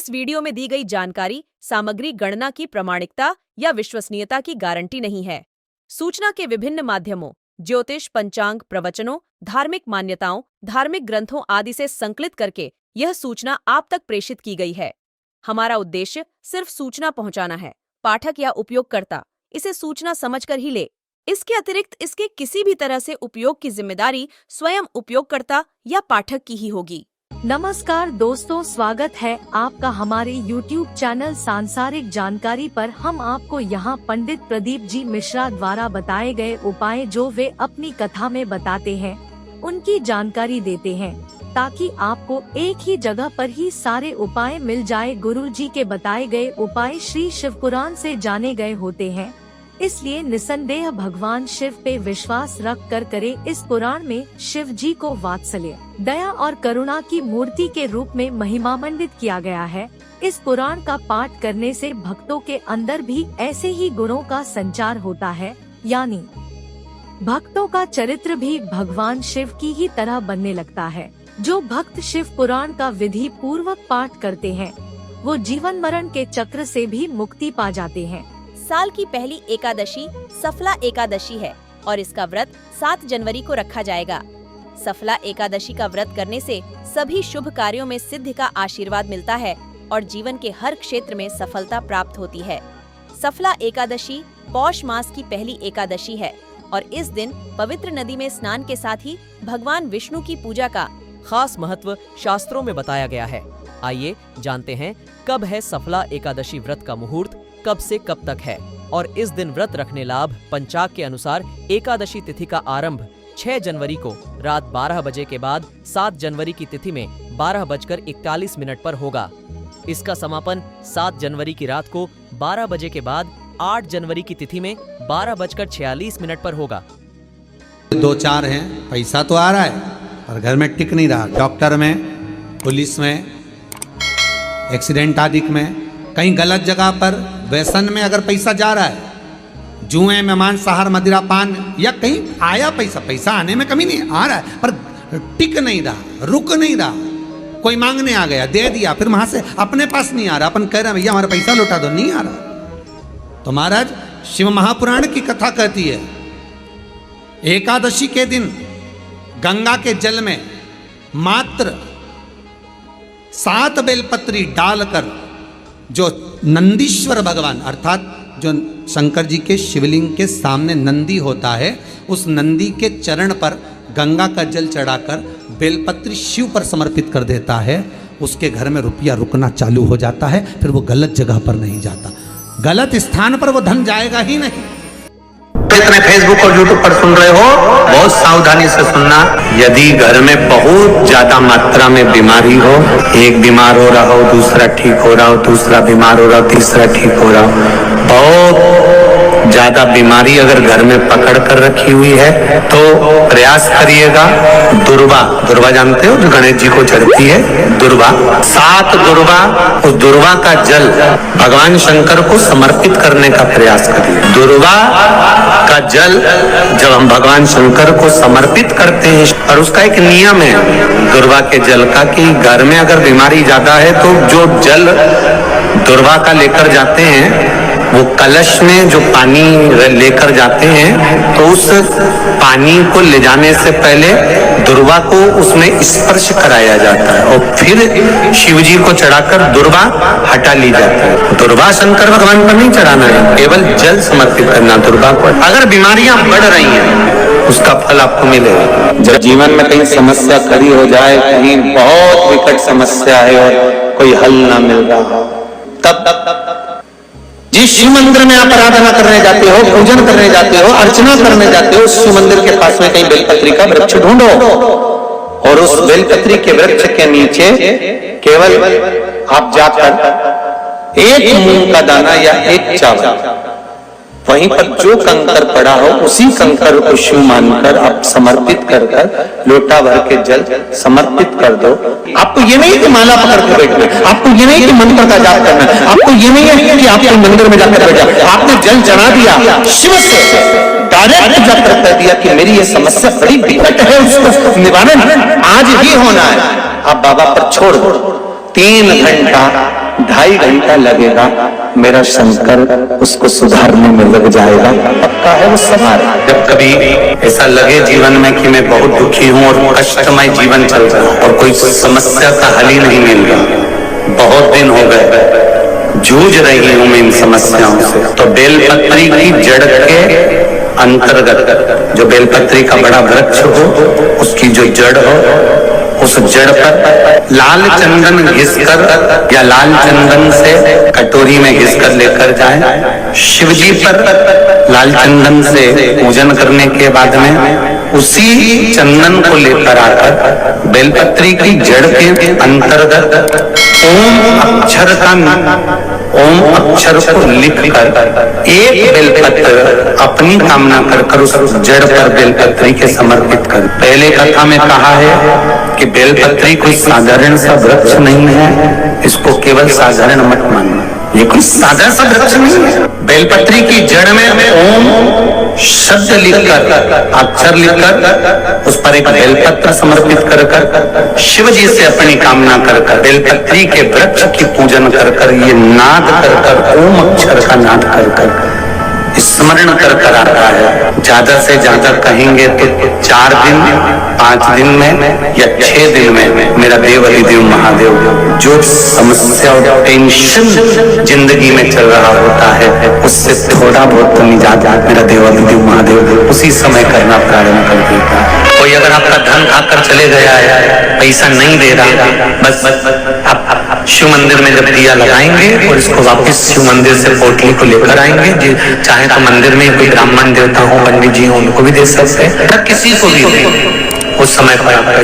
इस वीडियो में दी गई जानकारी सामग्री गणना की प्रामाणिकता या विश्वसनीयता की गारंटी नहीं है। सूचना के विभिन्न माध्यमों, ज्योतिष, पंचांग, प्रवचनों, धार्मिक मान्यताओं, धार्मिक ग्रंथों आदि से संकलित करके यह सूचना आप तक प्रेषित की गई है। हमारा उद्देश्य सिर्फ सूचना पहुंचाना है। पाठक या उपयोगकर्ता इसे सूचना समझकर ही ले। इसके अतिरिक्त इसके किसी भी तरह से उपयोग की जिम्मेदारी स्वयं उपयोगकर्ता या पाठक की ही होगी। नमस्कार दोस्तों, स्वागत है आपका हमारे YouTube चैनल सांसारिक जानकारी पर। हम आपको यहाँ पंडित प्रदीप जी मिश्रा द्वारा बताए गए उपाय जो वे अपनी कथा में बताते हैं, उनकी जानकारी देते हैं ताकि आपको एक ही जगह पर ही सारे उपाय मिल जाए। गुरु जी के बताए गए उपाय श्री शिव पुराण से जाने गए होते हैं, इसलिए निसंदेह भगवान शिव पे विश्वास रख कर करे। इस पुराण में शिव जी को वात्सल्य, दया और करुणा की मूर्ति के रूप में महिमामंडित किया गया है। इस पुराण का पाठ करने से भक्तों के अंदर भी ऐसे ही गुणों का संचार होता है, यानी भक्तों का चरित्र भी भगवान शिव की ही तरह बनने लगता है। जो भक्त शिव पुराण का विधि पूर्वक पाठ करते हैं, वो जीवन मरण के चक्र से भी मुक्ति पा जाते हैं। साल की पहली एकादशी सफला एकादशी है और इसका व्रत 7 जनवरी को रखा जाएगा। सफला एकादशी का व्रत करने से सभी शुभ कार्यों में सिद्धि का आशीर्वाद मिलता है और जीवन के हर क्षेत्र में सफलता प्राप्त होती है। सफला एकादशी पौष मास की पहली एकादशी है और इस दिन पवित्र नदी में स्नान के साथ ही भगवान विष्णु की पूजा का खास महत्व शास्त्रों में बताया गया है। आइए जानते हैं कब है सफला एकादशी व्रत का मुहूर्त, कब से कब तक है और इस दिन व्रत रखने लाभ। पंचांग के अनुसार एकादशी तिथि का आरंभ 6 जनवरी को रात 12 बजे के बाद 7 जनवरी की तिथि में 12:41 पर होगा। इसका समापन 7 जनवरी की रात को 12 बजे के बाद 8 जनवरी की तिथि में 12:46 पर होगा। 2-4 हैं, पैसा तो आ रहा है पर घर में टिक नहीं रहा। डॉक्टर में, पुलिस में, एक्सीडेंट आदि में, कहीं गलत जगह पर व्यसन में अगर पैसा जा रहा है, जुए में, मांसाहार, मदिरा पान, या कहीं आया पैसा आने में कमी नहीं, आ रहा है पर टिक नहीं रहा, रुक नहीं रहा। कोई मांगने आ गया, दे दिया, फिर वहां से अपने पास नहीं आ रहा, अपन कह रहे हैं भैया हमारा पैसा लौटा दो, नहीं आ रहा। तो महाराज शिव महापुराण की कथा कहती है, एकादशी के दिन गंगा के जल में मात्र 7 बेलपत्री डालकर जो नंदीश्वर भगवान अर्थात जो शंकर जी के शिवलिंग के सामने नंदी होता है, उस नंदी के चरण पर गंगा का जल चढ़ाकर बेलपत्री शिव पर समर्पित कर देता है, उसके घर में रुपया रुकना चालू हो जाता है। फिर वो गलत जगह पर नहीं जाता, गलत स्थान पर वो धन जाएगा ही नहीं। इतने फेसबुक और यूट्यूब पर सुन रहे हो, बहुत सावधानी से सुनना। यदि घर में बहुत ज्यादा मात्रा में बीमारी हो, एक बीमार हो रहा हो, दूसरा ठीक हो रहा हो, दूसरा बीमार हो रहा हो, तीसरा ठीक हो रहा हो, बहुत ज्यादा बीमारी अगर घर में पकड़ कर रखी हुई है तो प्रयास करिएगा। दुर्वा जानते हो, जो गणेश जी को चढ़ती है, दुर्वा, 7 दुर्वा, उस दुर्वा का जल भगवान शंकर को समर्पित करने का प्रयास करिए। दुर्वा का जल जब हम भगवान शंकर को समर्पित करते हैं, और उसका एक नियम है दुर्वा के जल का कि घर में अगर बीमारी ज्यादा है तो जो जल दुर्वा का लेकर जाते हैं, वो कलश में जो पानी लेकर जाते हैं, तो उस पानी को ले जाने से पहले दुर्वा को उसमें स्पर्श कराया जाता है और फिर शिव जी को चढ़ाकर दुर्वा हटा ली जाती है। दुर्वा शंकर भगवान पर नहीं चढ़ाना है, केवल जल समर्पित करना दुर्वा को। अगर बीमारियां बढ़ रही हैं, उसका फल आपको मिलेगा। जब जीवन में कहीं समस्या खड़ी हो जाए, कहीं बहुत विकट समस्या है और कोई हल ना मिल रहा, तब जिस शिव मंदिर में आप आराधना करने जाते हो, पूजन करने जाते हो, अर्चना करने जाते हो, शिव मंदिर के पास में कहीं बेलपत्री का वृक्ष ढूंढो और उस बेलपत्री के वृक्ष के नीचे केवल आप जाकर एक मूंग का दाना या एक चावल, वहीं पर जो कंकर पड़ा हो उसी कंकर को शिव मानकर आप समर्पित कर लोटा भर के जल समर्पित कर दो। आपको ये नहीं कि माला पकड़ के बैठना, आपको ये नहीं कि मंत्र का जाप करना, आपको ये नहीं है कि आपको मंदिर में जाकर बैठा, आपने जल चढ़ा दिया, शिव से डायरेक्ट जाकर कह दिया कि मेरी ये समस्या बड़ी विकट है, उसको निवारण आज ही होना है। आप बाबा पर छोड़ दो, 3 घंटा 2.5 घंटा लगेगा, मेरा शंकर उसको सुधारने में लग जाएगा, पक्का है वो सुधार। जब कभी ऐसा लगे जीवन में कि मैं बहुत दुखी हूँ और कष्टमय जीवन चल रहा है और कोई समस्या का हल ही नहीं मिल रहा, बहुत दिन हो गए जूझ रही हूँ मैं इन समस्याओं से, तो बेलपत्री की जड़ के अंतर्गत जो बेलपत्री का बड़ा वृक्ष हो, उसकी जो जड़ हो, उस जड़ पर लाल चंदन घिसकर या लाल चंदन से कटोरी में घिसकर लेकर जाए। शिव जी पर लाल चंदन से पूजन करने के बाद में उसी चंदन को लेकर आकर बेलपत्री की जड़ के अंतर्गत ओम अक्षर को लिखकर एक बेलपत्र अपनी कामना कर उस जड़ पर बेलपत्री के समर्पित कर। पहले कथा में कहा है कि बेलपत्री कोई साधारण सा वृक्ष नहीं है, इसको केवल साधारण मत मानना, ये कोई साधारण सा वृक्ष नहीं है। बेलपत्री की जड़ में ओम शब्द लिखकर, अक्षर लिखकर उस पर एक बेलपत्र समर्पित कर शिव जी से अपनी कामना कर बेलपत्री के वृक्ष की पूजन कर ये नाद कर ओम अक्षर का नाद कर स्मरण कर आता है। ज्यादा से ज्यादा कहेंगे तो 4 दिन 5 दिन में या 6 दिन में मेरा देव अधिदेव महादेव जो समस्या और टेंशन जिंदगी में चल रहा होता है उससे थोड़ा बहुत तो निजात मेरा देव अधिदेव महादेव उसी समय करना प्रारंभ कर देता है। कोई अगर आपका धन खाकर चले गया है, पैसा नहीं दे रहा, बस आप शिव मंदिर में जब दिया लगाएंगे और इसको वापस शिव मंदिर से पोटली को लेकर आएंगे, चाहे तो मंदिर में कोई ब्राह्मण देवता हो, पंडित जी हो, उनको भी दे सकते हैं, किसी को भी दे। उस समय पर आपका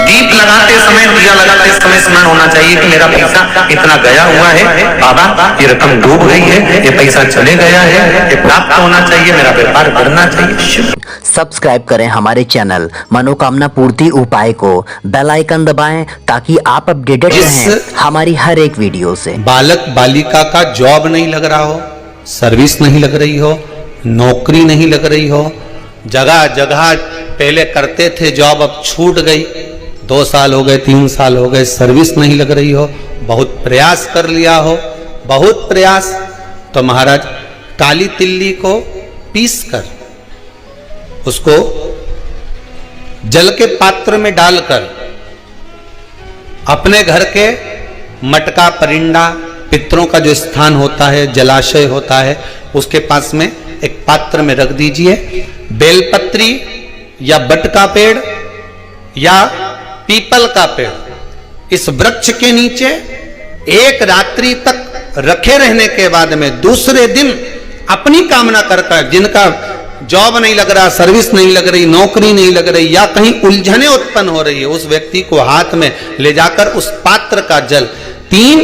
दीप लगाते समय, दिया लगाते समय स्मरण होना चाहिए कि मेरा पैसा इतना गया हुआ है, बाबा ये रकम डूब गई है, ये पैसा चले गया है, ये प्राप्त होना चाहिए, मेरा व्यापार बढ़ना चाहिए। सब्सक्राइब करें हमारे चैनल मनोकामना पूर्ति उपाय को, बेल आइकन दबाएं ताकि आप अपडेटेड रहें हमारी हर एक वीडियो से। बालक बालिका का जॉब नहीं लग रहा हो, सर्विस नहीं लग रही हो, नौकरी नहीं लग रही हो, जगह जगह पहले करते थे जॉब अब छूट गई, 2 साल हो गए 3 साल हो गए सर्विस नहीं लग रही हो, बहुत प्रयास कर लिया हो, बहुत प्रयास, तो महाराज काली तिल्ली को पीस कर उसको जल के पात्र में डालकर अपने घर के मटका परिंडा पितरों का जो स्थान होता है, जलाशय होता है, उसके पास में एक पात्र में रख दीजिए। बेलपत्री या बट का पेड़ या पीपल का पेड़, इस वृक्ष के नीचे एक रात्रि तक रखे रहने के बाद में दूसरे दिन अपनी कामना कर जिनका जॉब नहीं लग रहा, सर्विस नहीं लग रही, नौकरी नहीं लग रही या कहीं उलझने उत्पन्न हो रही है, उस व्यक्ति को हाथ में ले जाकर उस पात्र का जल, 3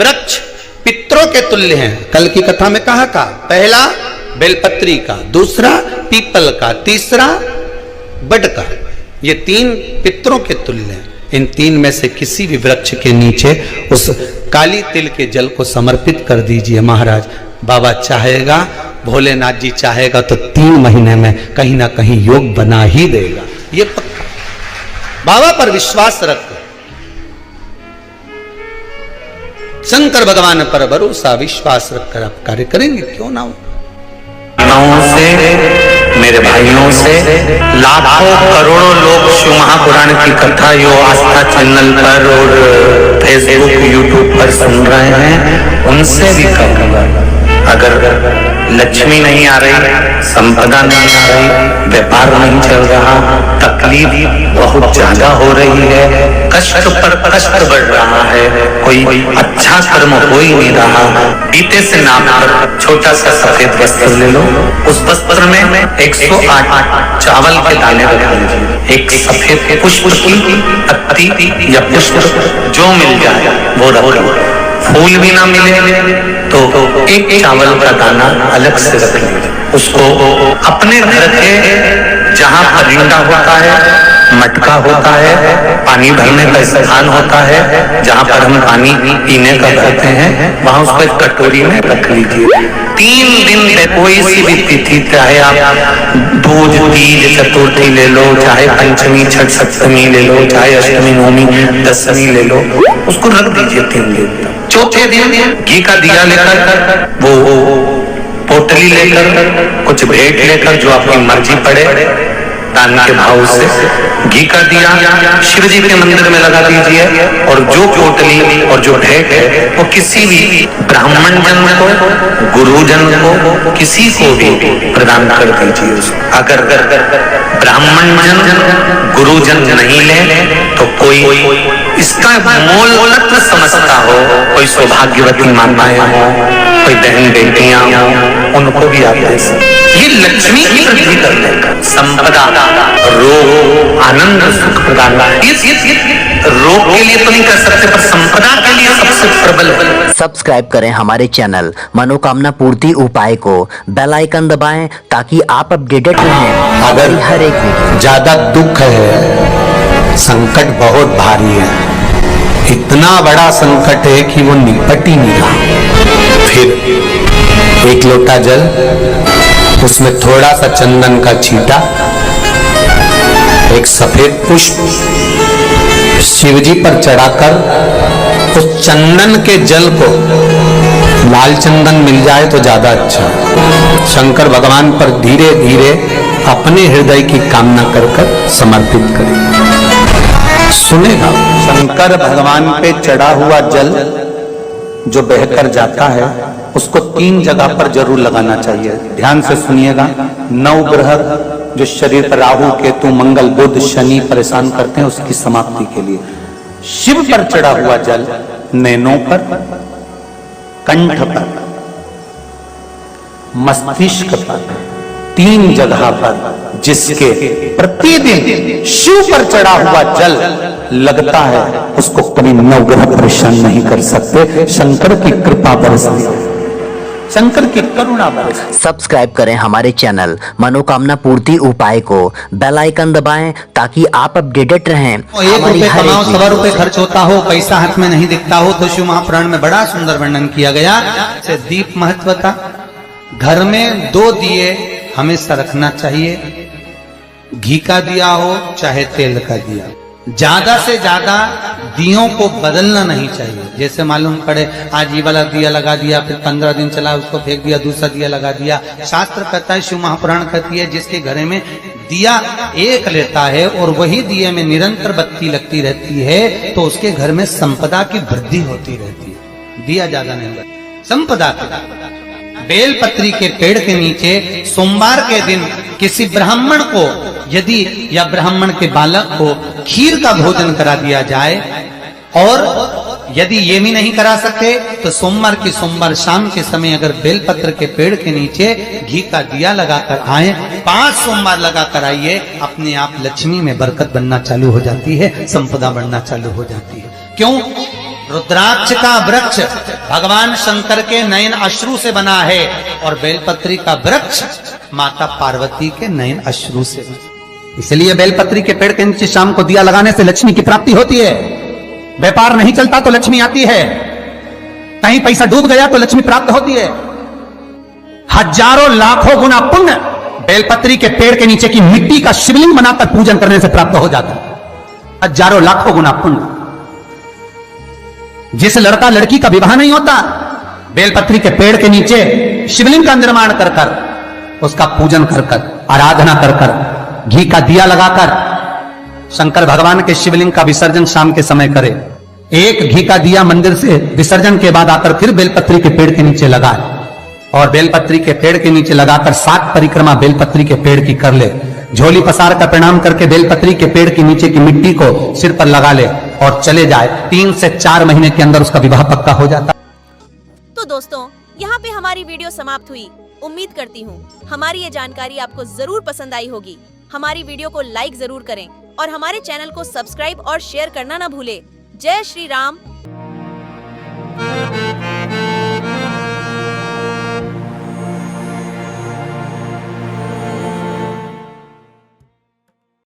वृक्ष पितरों के तुल्य हैं। कल की कथा में कहा था, पहला बेलपत्री का, दूसरा पीपल का, तीसरा बड का, ये 3 पितरों के तुल्य हैं। इन 3 में से किसी भी वृक्ष के नीचे उस काली तिल के जल को समर्पित कर दीजिए महाराज। बाबा चाहेगा, भोलेनाथ जी चाहेगा तो 3 महीने में कहीं ना कहीं योग बना ही देगा, ये पक्का। बाबा पर विश्वास रखो, शंकर भगवान पर भरोसा विश्वास रखकर आप कार्य करेंगे, क्यों ना हो। से मेरे भाइयों से लाखों करोड़ों लोग शिव महापुराण की कथा यो आस्था चैनल पर और फेसबुक यूट्यूब पर सुन रहे हैं, उनसे भी कहूंगा, अगर लक्ष्मी नहीं आ रही, संपदा नहीं आ रही, व्यापार नहीं चल रहा, तकलीफ बहुत ज्यादा हो रही है, कष्ट पर कष्ट बढ़ रहा है, कोई अच्छा कर्म हो ही नहीं रहा, बीते से नाम कर छोटा सा सफेद वस्त्र ले लो, उस वस्त्र में 108 चावल के दाने रख लीजिए, एक सफेद पुष्प की पत्ती या पुष्प जो मिल जाए वो रख लो, फूल भी ना मिले तो एक चावल का दाना अलग से रख लीजिए, उसको अपने घर के जहाँ परिंदा होता है, मटका होता है, पानी भरने का स्थान होता है, जहाँ पर हम पानी पीने का भरते हैं, वहां उसको एक कटोरी में रख लीजिए। 3 दिन में कोई सी भी तिथि, चाहे आप दूज तीज चतुर्थी ले लो, चाहे पंचमी छठ सप्तमी ले लो, चाहे अष्टमी नवमी दशमी ले लो, उसको रख दीजिए 3 दिन तक। चौथे दिन घी का दिया लेकर, वो पोटली लेकर, कुछ भेंट लेकर, जो आपकी मर्जी पड़े दान के भाव से, घी का दिया शिव जी के मंदिर में लगा दीजिए। और जो पोटली और जो भेंट है वो किसी भी ब्राह्मण जन को, गुरुजन को, किसी को भी प्रदान कर दीजिए। अगर ब्राह्मण जन गुरुजन नहीं ले तो कोई इसका मोल तत्व समझता हो, कोई सौभाग्यवती माताएं हो, कोई बहन बेटियां हो, उनको भी आप दे सकते। ये लक्ष्मी की वृद्धि करने का, संपदा, रोग, आनंद, सुख प्रदान। रोग के लिए तो नहीं कर सकते, पर संपदा के लिए सबसे प्रबल। सब्सक्राइब करें हमारे चैनल मनोकामना पूर्ति उपाय को, बेल आइकन दबाएं ताकि आप अपडेटेड रहें अगर हर एक वीडियो। ज्यादा दुख है, संकट बहुत भारी है, इतना बड़ा संकट है कि वो निपट ही नहीं रहा, फिर एक लोटा जल, उसमें थोड़ा सा चंदन का छींटा, एक सफेद पुष्प शिवजी पर चढ़ाकर उस चंदन के जल को, लाल चंदन मिल जाए तो ज्यादा अच्छा, शंकर भगवान पर धीरे धीरे अपने हृदय की कामना कर समर्पित करें। सुनेगा, शंकर भगवान पे चढ़ा हुआ जल जो बहकर जाता है उसको 3 जगह पर जरूर लगाना चाहिए। ध्यान से सुनिएगा। 9 ग्रह जो शरीर पर राहु, केतु, मंगल, बुध, शनि परेशान करते हैं, उसकी समाप्ति के लिए शिव पर चढ़ा हुआ जल नैनों पर, कंठ पर, मस्तिष्क पर, 3 जगह पर, जिसके प्रतिदिन शिव पर चढ़ा हुआ जल लगता है उसको कभी 9 ग्रह परेशान नहीं कर सकते। शंकर की कृपा बरसती है, शंकर की करुणा बरसती। सब्सक्राइब करें हमारे चैनल मनोकामना पूर्ति उपाय को, बेल आइकन दबाएं ताकि आप अपडेटेड रहें। 1 रुपए कमाओ, 1.25 रुपए खर्च होता हो, पैसा हाथ में नहीं दिखता हो, तो शिव महापुराण में बड़ा सुंदर वर्णन किया गया। दीप महत्वता, घर में 2 दिए हमेशा रखना चाहिए, घी का दिया हो चाहे तेल का दिया। ज्यादा से ज्यादा दियों को बदलना नहीं चाहिए। जैसे मालूम पड़े आज ये वाला दिया लगा दिया, फिर 15 दिन चला उसको फेंक दिया, दूसरा दिया लगा दिया। शास्त्र कहता है, शिव महापुराण कहती है, जिसके घर में दिया एक लेता है और वही दिए में निरंतर बत्ती लगती रहती है तो उसके घर में संपदा की वृद्धि होती रहती है। दिया ज्यादा नहीं लगता, संपदा की। बेलपत्री के पेड़ के नीचे सोमवार के दिन किसी ब्राह्मण को यदि या ब्राह्मण के बालक को खीर का भोजन करा दिया जाए, और यदि ये भी नहीं करा सकते तो सोमवार की सोमवार शाम के समय अगर बेलपत्र के पेड़ के नीचे घी का दिया लगाकर आए, 5 सोमवार लगाकर आइए, अपने आप लक्ष्मी में बरकत बनना चालू हो जाती है, संपदा बढ़ना चालू हो जाती है। क्यों? रुद्राक्ष का वृक्ष भगवान शंकर के नयन अश्रु से बना है और बेलपत्री का वृक्ष माता पार्वती के नयन अश्रु से बना। इसलिए बेलपत्री के पेड़ के नीचे शाम को दिया लगाने से लक्ष्मी की प्राप्ति होती है। व्यापार नहीं चलता तो लक्ष्मी आती है, कहीं पैसा डूब गया तो लक्ष्मी प्राप्त होती है। हजारों लाखों गुना पुण्य बेलपत्री के पेड़ के नीचे की मिट्टी का शिवलिंग बनाकर पूजन करने से प्राप्त हो जाता है। हजारों लाखों गुना पुण्य। जिस लड़का लड़की का विवाह नहीं होता, बेलपत्री के पेड़ के नीचे शिवलिंग का निर्माण कर उसका पूजन कर आराधना कर घी का दिया लगाकर शंकर भगवान के शिवलिंग का विसर्जन शाम के समय करे। एक घी का दिया मंदिर से विसर्जन के बाद आकर फिर बेलपत्री के पेड़ के नीचे लगाए और बेलपत्री के पेड़ के नीचे लगाकर 7 परिक्रमा बेलपत्री के पेड़ की कर ले। झोली पसार का प्रणाम करके बेलपत्री के पेड़ के नीचे की मिट्टी को सिर पर लगा ले और चले जाए। 3 से 4 महीने के अंदर उसका विवाह पक्का हो जाता। तो दोस्तों, यहाँ पे हमारी वीडियो समाप्त हुई। उम्मीद करती हूँ हमारी ये जानकारी आपको जरूर पसंद आई होगी। हमारी वीडियो को लाइक जरूर करें और हमारे चैनल को सब्सक्राइब और शेयर करना ना भूले। जय श्री राम।